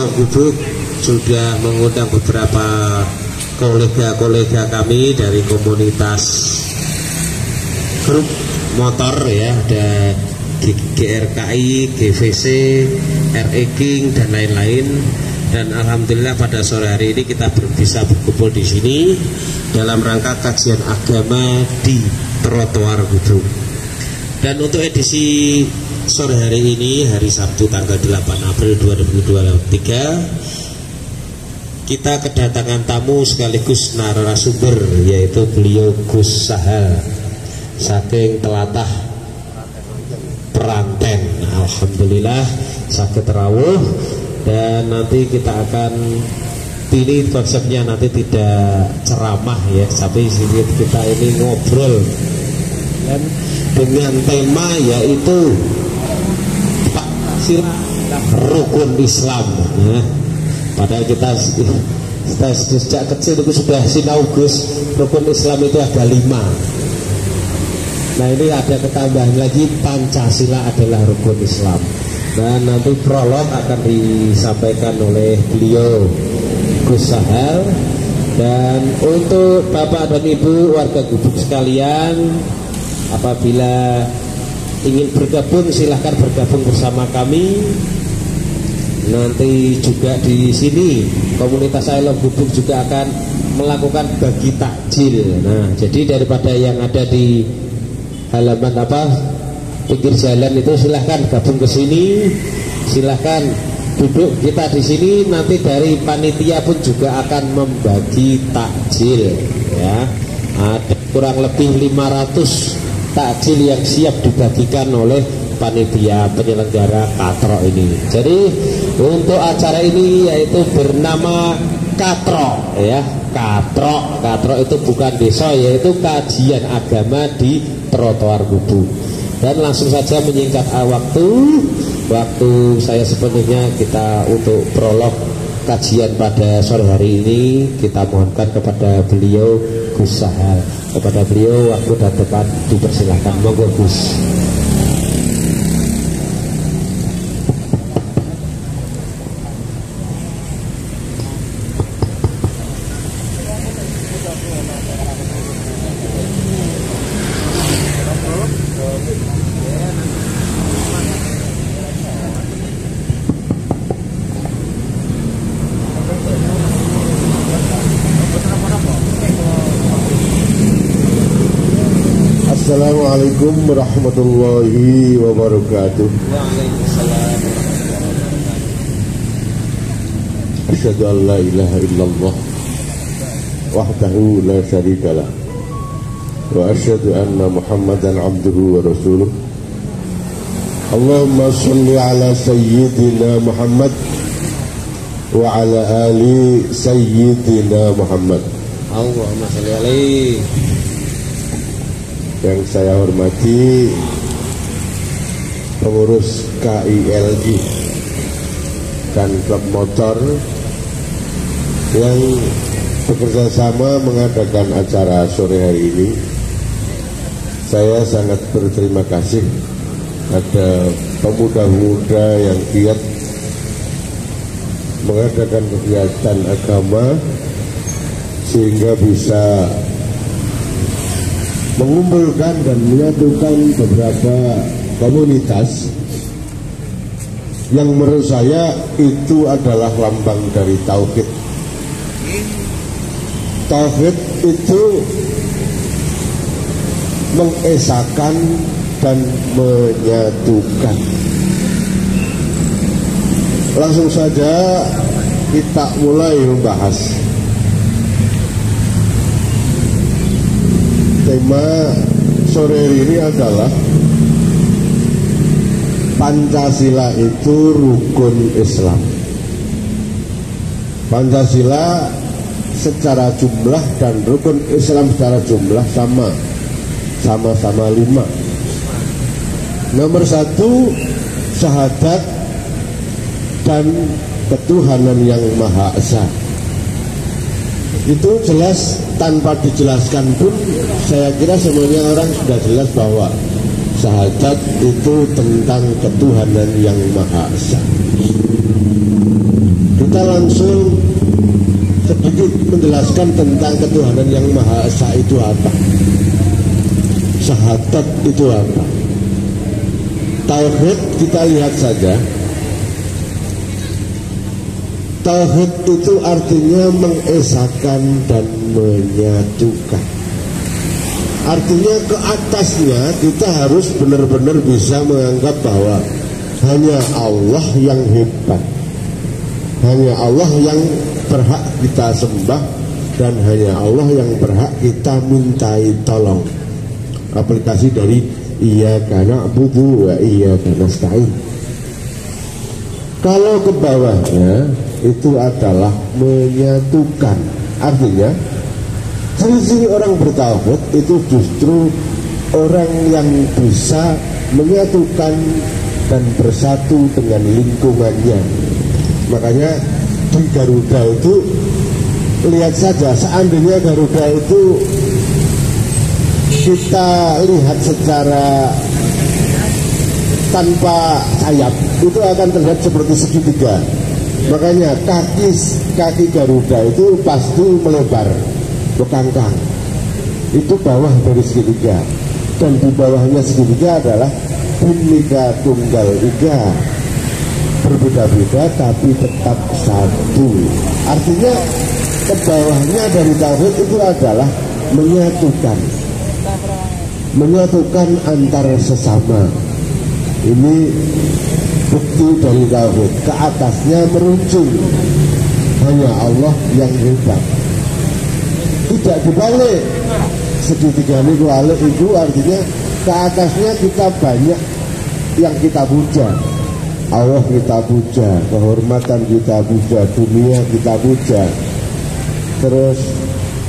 Lor Gubuk sudah mengundang beberapa kolega-kolega kami dari komunitas grup motor ya, ada GRKI, GVC, RE King dan lain-lain. Dan alhamdulillah pada sore hari ini kita bisa berkumpul di sini dalam rangka kajian agama di Trotoar Gubuk. Dan untuk edisi sore hari ini, hari Sabtu tanggal 8 April 2023, kita kedatangan tamu sekaligus narasumber, yaitu beliau Gus Sahal saking telatah Peranten. Alhamdulillah sakit rawuh. Dan nanti kita akan pilih konsepnya, nanti tidak ceramah ya, tapi kita ini ngobrol dan dengan tema yaitu rukun Islam ya. Padahal kita sejak kecil itu sudah sinau Gus, rukun Islam itu ada 5. Nah ini ada ketambahan lagi, Pancasila adalah rukun Islam. Dan nanti prolog akan disampaikan oleh beliau Gus Sahal. Dan untuk Bapak dan Ibu warga Gubuk sekalian, apabila ingin bergabung silahkan bergabung bersama kami. Nanti juga di sini komunitas I Love Gubuk juga akan melakukan bagi takjil. Nah jadi daripada yang ada di halaman pinggir jalan itu silahkan gabung ke sini, silahkan duduk kita di sini. Nanti dari panitia pun juga akan membagi takjil ya. Ada kurang lebih 500 takjil yang siap dibagikan oleh panitia penyelenggara Katro ini. Jadi untuk acara ini yaitu bernama Katro ya. Katro itu bukan desa, yaitu kajian agama di Trotoar Gubuk. Dan langsung saja menyingkat waktu saya sepenuhnya kita untuk prolog kajian pada sore hari ini kita mohonkan kepada beliau Gus Sahal. Kepada beliau waktu dan tempat dipersilahkan, monggo Gus. Assalamualaikum warahmatullahi wabarakatuh. Waalaikumsalam. Asyhadu an la ilaha illallah wahdahu la syarikalah wa asyhadu anna Muhammadan abduhu wa rasuluh. Allahumma shalli ala sayyidina Muhammad wa ala ali sayyidina Muhammad. Allahumma shalli alaihi. Yang saya hormati pengurus KILI dan klub motor yang bekerja sama mengadakan acara sore hari ini. Saya sangat berterima kasih pada pemuda-pemuda yang giat mengadakan kegiatan agama sehingga bisa mengumpulkan dan menyatukan beberapa komunitas yang menurut saya itu adalah lambang dari tauhid. Tauhid itu mengesahkan dan menyatukan. Langsung saja kita mulai membahas. Tema sore ini adalah Pancasila itu rukun Islam. Pancasila secara jumlah dan rukun Islam secara jumlah sama-sama 5. Nomor 1 syahadat dan ketuhanan yang Maha Esa. Itu jelas, tanpa dijelaskan pun saya kira semuanya orang sudah jelas bahwa syahadat itu tentang ketuhanan yang Maha Esa. menjelaskan tentang ketuhanan yang Maha Esa itu apa, syahadat itu apa. Tauhid kita lihat saja. Tauhid itu artinya mengesakan dan menyatukan. Artinya ke atasnya kita harus benar-benar bisa menganggap bahwa hanya Allah yang hebat, hanya Allah yang berhak kita sembah, dan hanya Allah yang berhak kita mintai tolong. Aplikasi dari iyyaka na'budu wa iyyaka nasta'in. Kalau ke bawahnya itu adalah menyatukan. Artinya ciri-ciri orang bertauhid itu justru orang yang bisa menyatukan dan bersatu dengan lingkungannya. Makanya di Garuda itu lihat saja, seandainya Garuda itu kita lihat secara tanpa sayap, itu akan terlihat seperti segitiga. Makanya kaki Garuda itu pasti melebar ke kangkang. Itu bawah dari segitiga, dan di bawahnya segitiga adalah Bhinneka Tunggal Ika, berbeda-beda tapi tetap satu. Artinya ke bawahnya dari tauhid itu adalah menyatukan antar sesama. Ini bukti dari tauhid. Ke atasnya meruncing, hanya Allah yang hebat. Tidak dibalik. Segitiga ini kualik itu artinya ke atasnya kita banyak yang kita puja. Allah kita puja, kehormatan kita puja, dunia kita puja, terus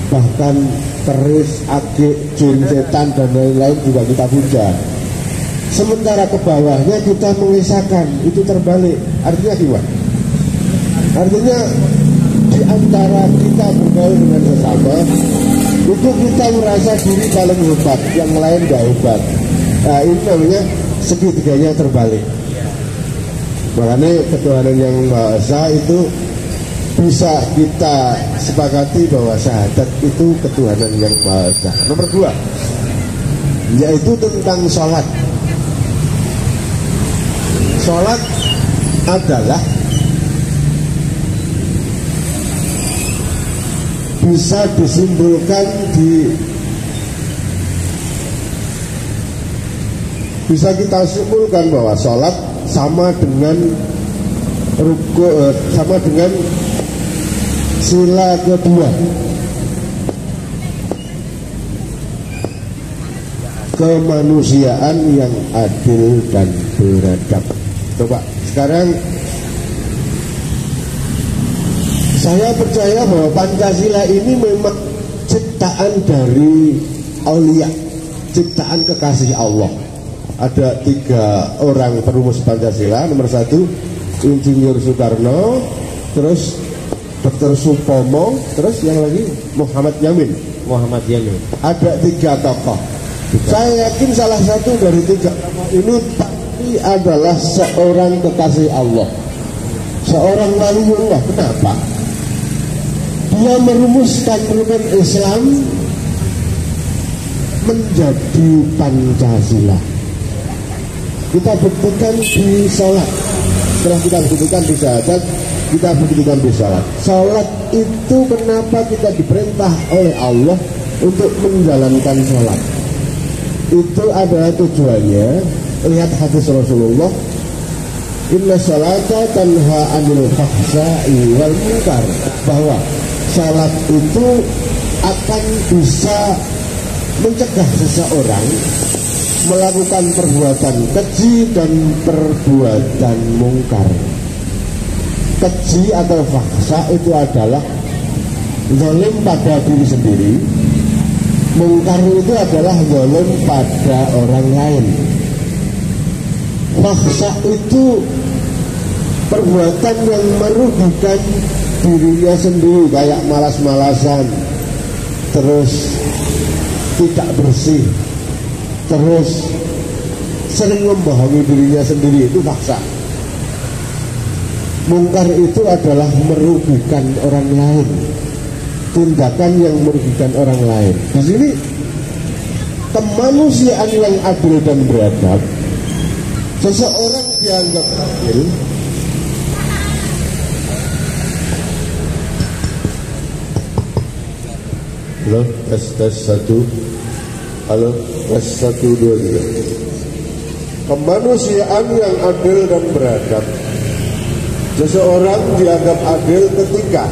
bahkan keris, agik, jin, setan dan lain-lain juga kita puja. Sementara ke bawahnya kita mengisahkan, itu terbalik. Artinya gimana? Artinya di antara kita bergaul dengan sesama itu kita merasa diri paling hebat, yang lain gak hebat. Nah, ini namanya segitiganya terbalik. Makanya ketuhanan yang Maha Esa itu bisa kita sepakati bahwa syahadat itu ketuhanan yang Maha Esa. Nomor 2, yaitu tentang sholat. Sholat adalah bisa disimpulkan bisa kita simpulkan bahwa sholat sama dengan sama dengan sila kedua, kemanusiaan yang adil dan beradab. Coba sekarang saya percaya bahwa Pancasila ini memang ciptaan dari aulia, ciptaan kekasih Allah. Ada 3 orang perumus Pancasila. Nomor 1 Insinyur Soekarno, terus Dr. Supomo, terus yang lagi Muhammad Yamin. Ada 3 tokoh. Saya yakin salah satu dari 3 tokoh ini pasti adalah seorang kekasih Allah, seorang waliullah. Kenapa? Dia merumuskan rukun Islam menjadi Pancasila. Kita buktikan di sholat. Setelah kita buktikan di syahadat, kita buktikan di sholat. Sholat itu kenapa kita diperintah oleh Allah untuk menjalankan sholat? Itu adalah tujuannya. Lihat hadis Rasulullah, inna sholata tanha anil fahsya'i wal munkar, bahwa sholat itu akan bisa mencegah seseorang melakukan perbuatan keji dan perbuatan mungkar. Keji atau fahsya itu adalah zalim pada diri sendiri, mungkar itu adalah zalim pada orang lain. Fahsya itu perbuatan yang merugikan dirinya sendiri, kayak malas-malasan, terus tidak bersih, terus sering membohongi dirinya sendiri, itu fahsya. Mungkar itu adalah merugikan orang lain. tindakan yang merugikan orang lain. Di sini kemanusiaan yang adil dan beradab, seseorang dianggap adil halo, tes 1 halo, tes 1 2 3. Kemanusiaan yang adil dan beradab, seseorang dianggap adil ketika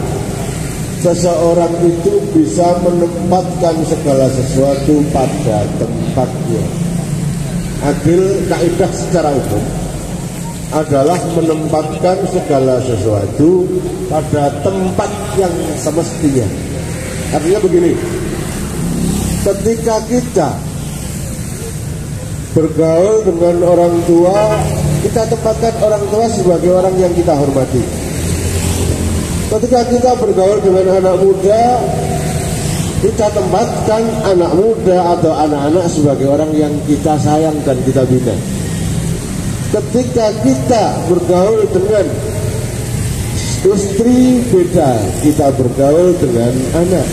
seseorang itu bisa menempatkan segala sesuatu pada tempatnya. Adil kaidah secara umum adalah menempatkan segala sesuatu pada tempat yang semestinya. Artinya begini, ketika kita bergaul dengan orang tua, kita tempatkan orang tua sebagai orang yang kita hormati. Ketika kita bergaul dengan anak muda, kita tempatkan anak muda atau anak-anak sebagai orang yang kita sayang dan kita bina. Ketika kita bergaul dengan istri, beda kita bergaul dengan anak.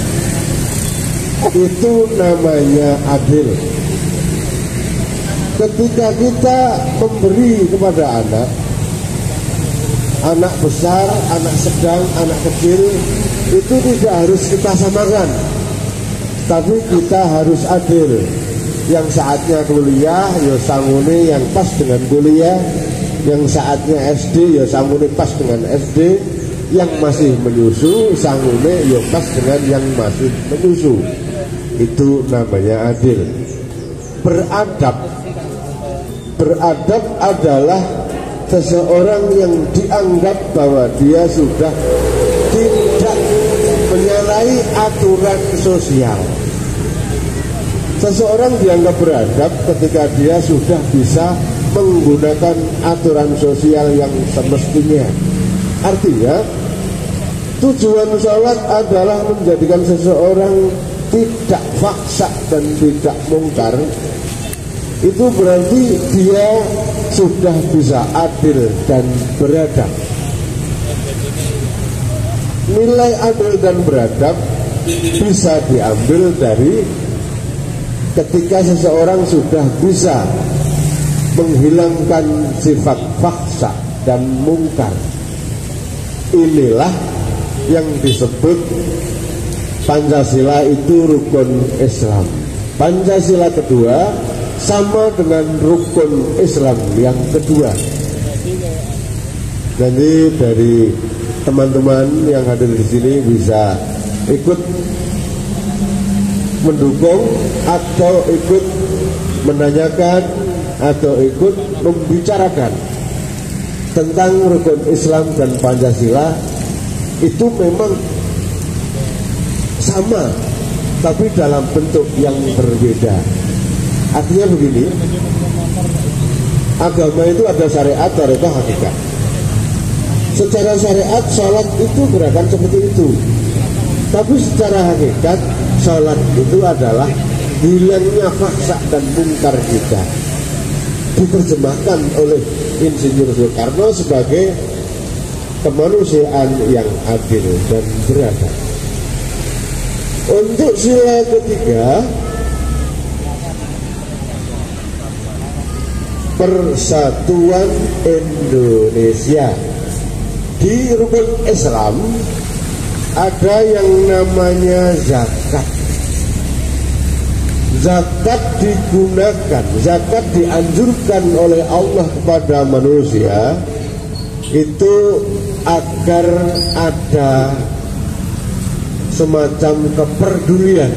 Itu namanya adil. Ketika kita memberi kepada anak besar, anak sedang, anak kecil, itu tidak harus kita samakan, tapi kita harus adil. Yang saatnya kuliah, ya sangune yang pas dengan kuliah. Yang saatnya SD, ya sangune pas dengan SD. Yang masih menyusu, sangune ya pas dengan yang masih menyusu. Itu namanya adil. Beradab adalah seseorang yang dianggap bahwa dia sudah tidak menyalahi aturan sosial. Seseorang dianggap beradab ketika dia sudah bisa menggunakan aturan sosial yang semestinya. Artinya, tujuan sholat adalah menjadikan seseorang tidak faksa dan tidak mungkar. Itu berarti dia sudah bisa adil dan beradab. Nilai adil dan beradab bisa diambil dari ketika seseorang sudah bisa menghilangkan sifat faksa dan mungkar. Inilah yang disebut Pancasila itu rukun Islam. Pancasila kedua sama dengan rukun Islam yang kedua. Jadi dari teman-teman yang hadir di sini bisa ikut mendukung atau ikut menanyakan atau ikut membicarakan tentang rukun Islam dan Pancasila. Itu memang sama, tapi dalam bentuk yang berbeda. Artinya begini, agama itu ada syariat, ada hakikat. Secara syariat, sholat itu gerakan seperti itu. Tapi secara hakikat, sholat itu adalah hilangnya faksa dan mungkar kita. Diterjemahkan oleh Insinyur Soekarno sebagai kemanusiaan yang adil dan beradab. Untuk sila ketiga, Persatuan Indonesia. Di rukun Islam ada yang namanya zakat. Zakat digunakan, zakat dianjurkan oleh Allah kepada manusia itu agar ada semacam kepedulian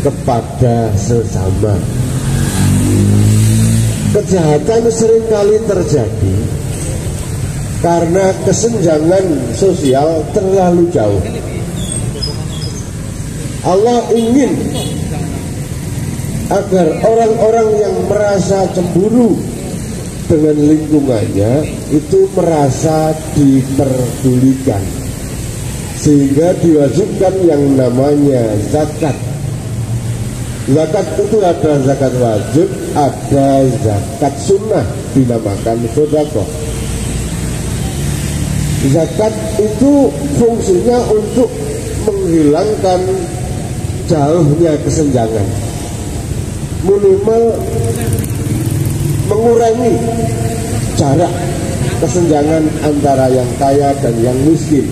kepada sesama. Kejahatan seringkali terjadi karena kesenjangan sosial terlalu jauh. Allah ingin agar orang-orang yang merasa cemburu dengan lingkungannya itu merasa diperdulikan, sehingga diwajibkan yang namanya zakat. Zakat itu ada zakat wajib, ada zakat sunnah, dinamakan sedekah. Zakat itu fungsinya untuk menghilangkan jauhnya kesenjangan, minimal mengurangi jarak kesenjangan antara yang kaya dan yang miskin,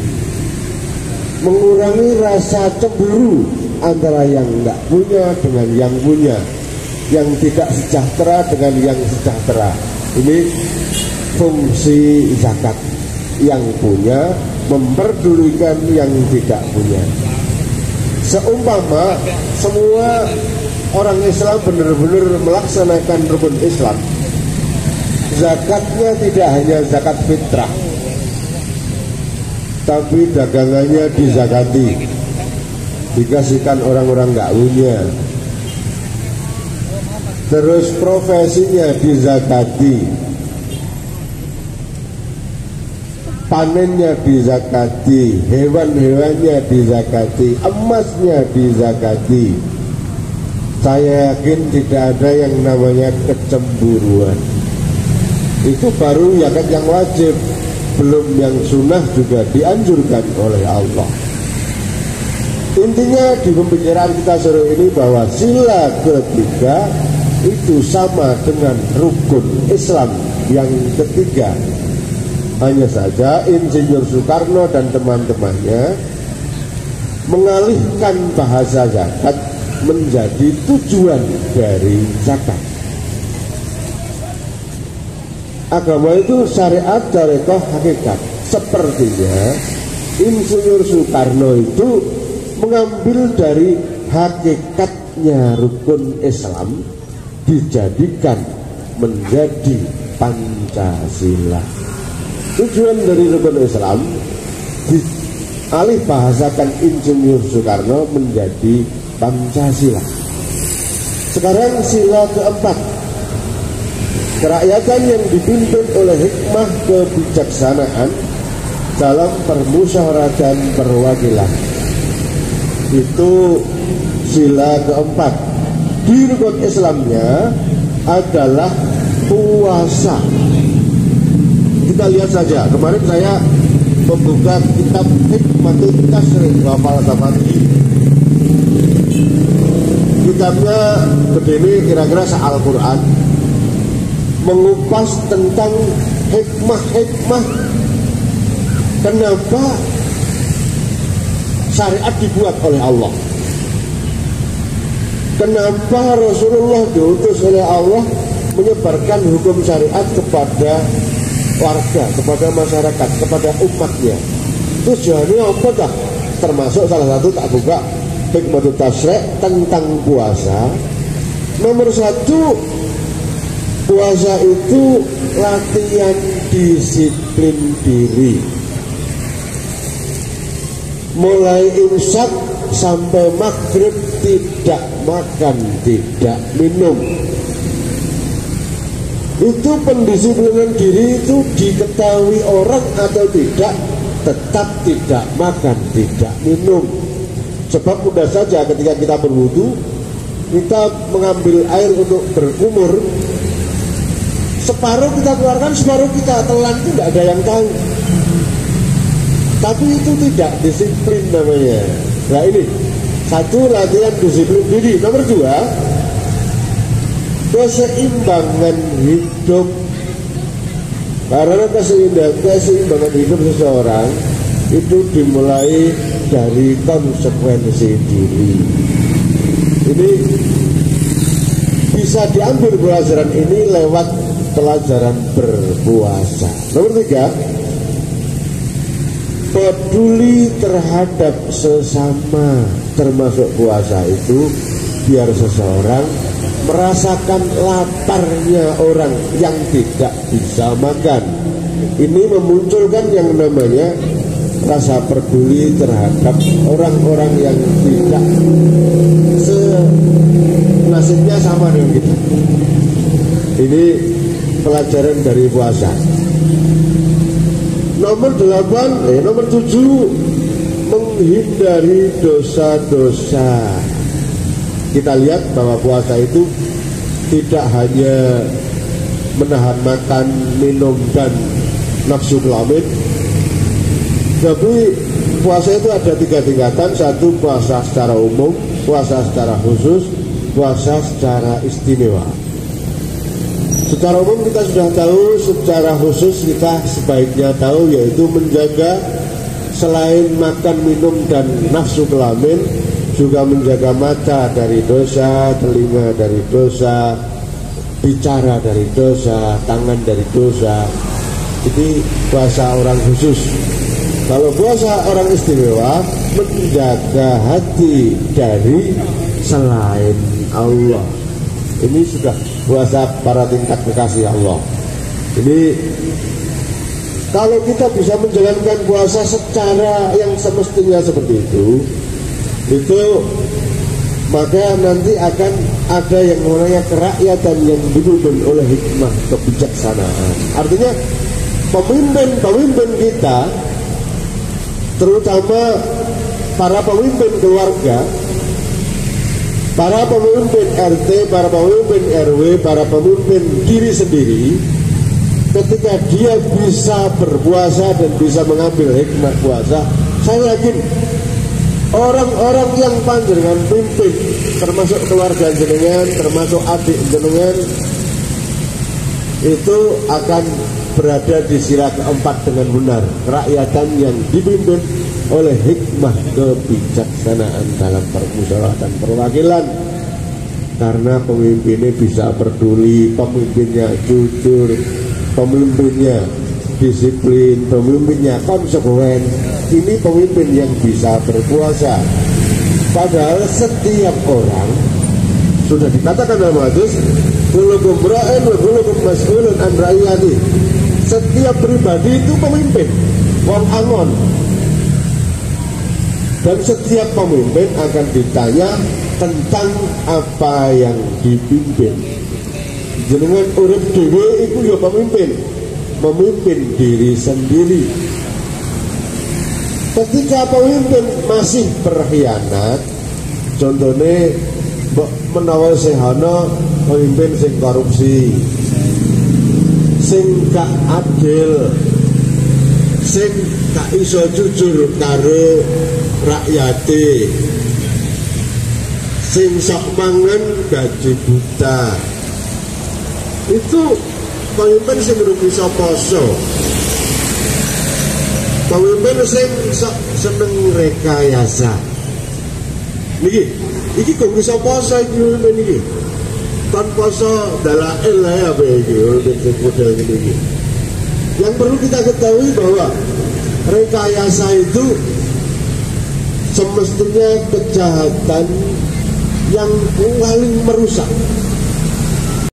mengurangi rasa cemburu antara yang tidak punya dengan yang punya, yang tidak sejahtera dengan yang sejahtera. Ini fungsi zakat. Yang punya memperdulikan yang tidak punya. Seumpama semua orang Islam benar-benar melaksanakan rukun Islam, zakatnya tidak hanya zakat fitrah, tapi dagangannya dizakati, dikasihkan orang-orang nggak punya. Terus profesinya dizakati, panennya dizakati, hewan-hewannya dizakati, emasnya dizakati. Saya yakin tidak ada yang namanya kecemburuan. Itu baru zakat yang wajib, belum yang sunnah juga dianjurkan oleh Allah. Intinya di pembicaraan kita sore ini bahwa sila ketiga itu sama dengan rukun Islam yang ketiga. Hanya saja Insinyur Soekarno dan teman-temannya mengalihkan bahasa zakat menjadi tujuan dari zakat. Agama itu syariat, tarekah, hakikat. Sepertinya Insinyur Soekarno itu mengambil dari hakikatnya rukun Islam dijadikan menjadi Pancasila. Tujuan dari rukun Islam dialih bahasakan Insinyur Soekarno menjadi Pancasila. Sekarang sila keempat, kerakyatan yang dipimpin oleh hikmah kebijaksanaan dalam permusyawaratan perwakilan. Itu sila keempat. Di rukun Islamnya adalah puasa. Kita lihat saja, kemarin saya membuka kitab Hikmatul Tasrih Wafal Tafati. Kitabnya begini, kira-kira se-Al-Quran, mengupas tentang hikmah-hikmah kenapa syariat dibuat oleh Allah, kenapa Rasulullah diutus oleh Allah menyebarkan hukum syariat kepada warga, kepada masyarakat, kepada umatnya. Tujuannya apa dah? Termasuk salah satu tak buka Hikmatul Tasrih tentang puasa. Nomor satu, puasa itu latihan disiplin diri. Mulai imsak sampai maghrib tidak makan, tidak minum. Itu pendisiplinan diri itu diketahui orang atau tidak, tetap tidak makan, tidak minum. Sebab mudah saja ketika kita berwudu, kita mengambil air untuk berkumur, separuh kita keluarkan, separuh kita telan, itu tidak ada yang tahu. Tapi itu tidak disiplin namanya. Nah ini satu, latihan disiplin diri. Nomor dua, keseimbangan hidup. Karena keseimbangan hidup seseorang itu dimulai dari konsekuensi diri. Ini bisa diambil pelajaran ini lewat pelajaran berpuasa. Nomor tiga, peduli terhadap sesama, termasuk puasa itu biar seseorang merasakan laparnya orang yang tidak bisa makan. Ini memunculkan yang namanya rasa peduli terhadap orang-orang yang tidak senasibnya sama dengan kita. Ini pelajaran dari puasa. Nomor 8, nomor 7, menghindari dosa-dosa. Kita lihat bahwa puasa itu tidak hanya menahan makan, minum, dan nafsu kelamin, tapi puasa itu ada 3 tingkatan. Satu, puasa secara umum, puasa secara khusus, puasa secara istimewa. Secara umum kita sudah tahu, secara khusus kita sebaiknya tahu, yaitu menjaga selain makan, minum, dan nafsu kelamin, juga menjaga mata dari dosa, telinga dari dosa, bicara dari dosa, tangan dari dosa. Jadi puasa orang khusus. Kalau puasa orang istimewa, menjaga hati dari selain Allah. Ini sudah puasa para tingkat kekasih Allah. Ini kalau kita bisa menjalankan puasa secara yang semestinya seperti itu maka nanti akan ada yang namanya kerakyatan yang dipimpin oleh hikmah kebijaksanaan. Artinya pemimpin kita, terutama para pemimpin keluarga, para pemimpin RT, para pemimpin RW, para pemimpin diri sendiri, ketika dia bisa berpuasa dan bisa mengambil hikmah puasa, saya yakin orang-orang yang panjenengan pimpin, termasuk keluarga jenengan, termasuk adik jenengan, itu akan berada di sila keempat dengan benar. Kerakyatan yang dipimpin oleh hikmah kebijaksanaan dalam permusyawaratan perwakilan, karena pemimpinnya bisa peduli, pemimpinnya jujur, pemimpinnya disiplin, pemimpinnya konsekuen. Ini pemimpin yang bisa berpuasa. Padahal setiap orang sudah dikatakan dalam hadis, kullukum ra'in wa kullukum mas'ulun an ra'iyati. Setiap pribadi itu pemimpin, wong angon. Dan setiap pemimpin akan ditanya tentang apa yang dipimpin. Jenengan urip dhewe iku ya pemimpin, memimpin diri sendiri. Ketika pemimpin masih berkhianat, contohnya menawa sehana pemimpin sing korupsi, sing gak adil, sing gak iso jujur karo rakyate, sing sok mangan gaji buta, itu pemimpin sing rugi poso, pemimpin sing sok seneng rekayasa. Iki kok bisa poso iki pemimpin iki. Kon poso dalail lah ya iki model ini. Yang perlu kita ketahui bahwa rekayasa itu semestinya kejahatan yang paling merusak.